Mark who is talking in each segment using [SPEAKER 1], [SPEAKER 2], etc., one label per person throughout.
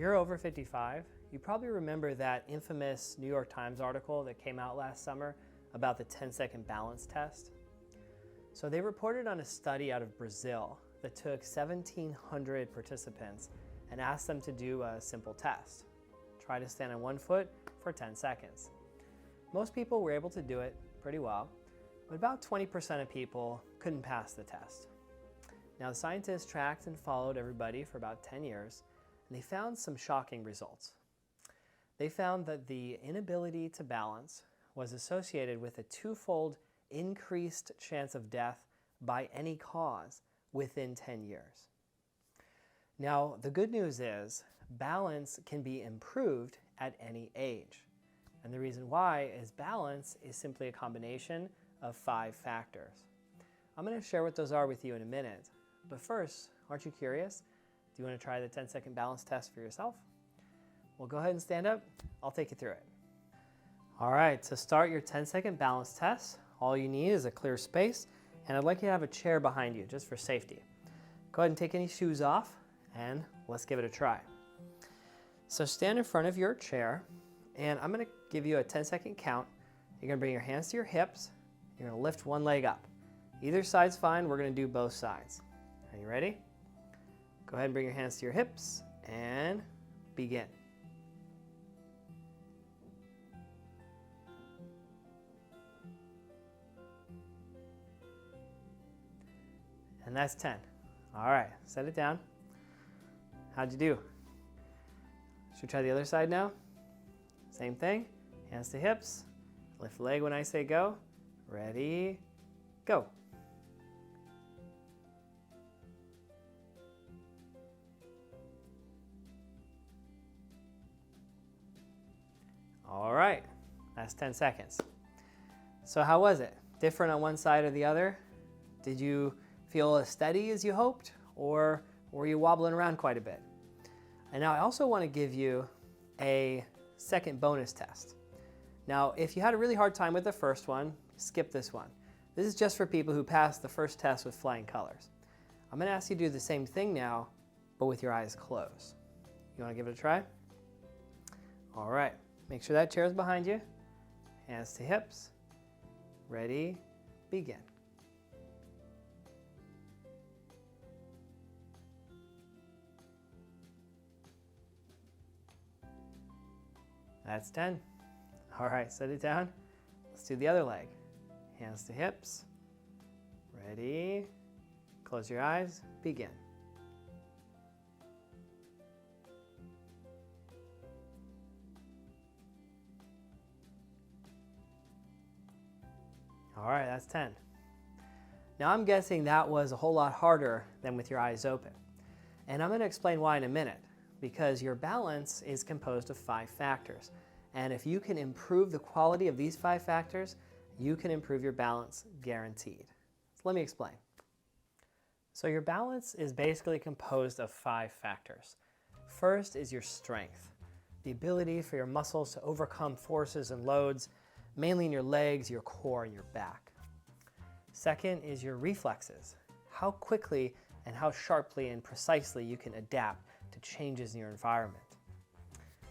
[SPEAKER 1] you're over 55, you probably remember that infamous New York Times article that came out last summer about the 10-second balance test. So they reported on a study out of Brazil that took 1,700 participants and asked them to do a simple test. Try to stand on one foot for 10 seconds. Most people were able to do it pretty well, but about 20% of people couldn't pass the test. Now, the scientists tracked and followed everybody for about 10 years, and they found some shocking results. They found that the inability to balance was associated with a twofold increased chance of death by any cause within 10 years. Now, the good news is balance can be improved at any age. And the reason why is balance is simply a combination of 5 factors. I'm going to share what those are with you in a minute. But first, aren't you curious? Do you want to try the 10-second balance test for yourself? Well, go ahead and stand up. I'll take you through it. All right, to start your 10-second balance test, all you need is a clear space, and I'd like you to have a chair behind you just for safety. Go ahead and take any shoes off, and let's give it a try. So stand in front of your chair, and I'm going to give you a 10-second count. You're going to bring your hands to your hips. You're going to lift one leg up. Either side's fine. We're going to do both sides. Are you ready? Go ahead and bring your hands to your hips and begin. And that's 10. All right, set it down. How'd you do? Should we try the other side now? Same thing, hands to hips. Lift leg when I say go. Ready, go. All right, that's 10 seconds. So how was it? Different on one side or the other? Did you feel as steady as you hoped, or were you wobbling around quite a bit? And now I also want to give you a second bonus test. Now, if you had a really hard time with the first one, skip this one. This is just for people who passed the first test with flying colors. I'm going to ask you to do the same thing now, but with your eyes closed. You want to give it a try? All right. Make sure that chair is behind you. Hands to hips. Ready, begin. That's 10. All right, set it down. Let's do the other leg. Hands to hips. Ready, close your eyes, begin. All right, that's 10. Now I'm guessing that was a whole lot harder than with your eyes open. And I'm going to explain why in a minute, because your balance is composed of 5 factors. And if you can improve the quality of these 5 factors, you can improve your balance guaranteed. So let me explain. So your balance is basically composed of 5 factors. First is your strength, the ability for your muscles to overcome forces and loads, mainly in your legs, your core, and your back. Second is your reflexes, how quickly and how sharply and precisely you can adapt to changes in your environment.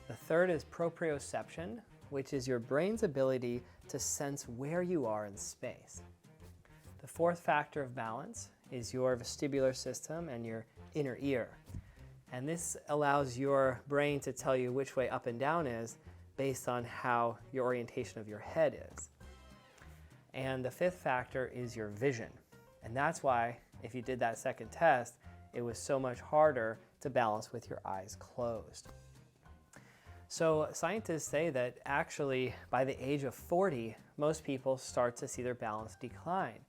[SPEAKER 1] The third is proprioception, which is your brain's ability to sense where you are in space. The fourth factor of balance is your vestibular system and your inner ear. And this allows your brain to tell you which way up and down is based on how your orientation of your head is. And the fifth factor is your vision. And that's why, if you did that second test, it was so much harder to balance with your eyes closed. So scientists say that actually by the age of 40, most people start to see their balance decline.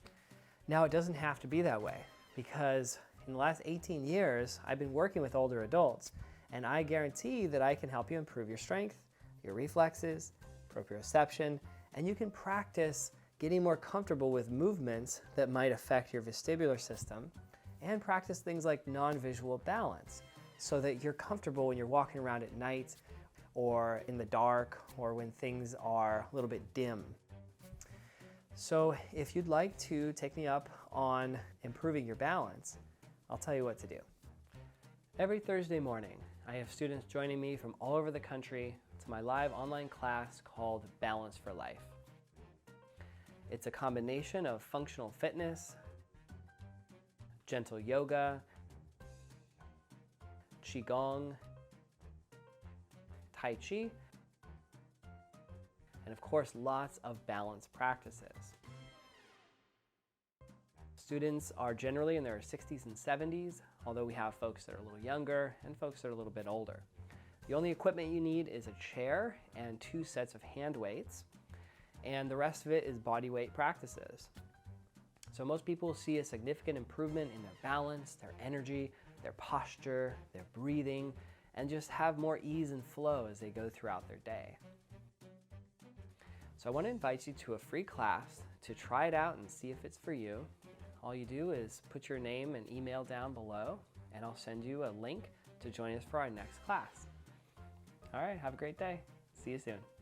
[SPEAKER 1] Now it doesn't have to be that way, because in the last 18 years, I've been working with older adults, and I guarantee that I can help you improve your strength, your reflexes, proprioception, and you can practice getting more comfortable with movements that might affect your vestibular system, and practice things like non-visual balance so that you're comfortable when you're walking around at night or in the dark or when things are a little bit dim. So if you'd like to take me up on improving your balance, I'll tell you what to do. Every Thursday morning, I have students joining me from all over the country to my live online class called Balance for Life. It's a combination of functional fitness, gentle yoga, qigong, tai chi, and of course lots of balance practices. Students are generally in their 60s and 70s, although we have folks that are a little younger and folks that are a little bit older. The only equipment you need is a chair and 2 sets of hand weights, and the rest of it is body weight practices. So most people see a significant improvement in their balance, their energy, their posture, their breathing, and just have more ease and flow as they go throughout their day. So I want to invite you to a free class to try it out and see if it's for you. All you do is put your name and email down below, and I'll send you a link to join us for our next class. All right, have a great day. See you soon.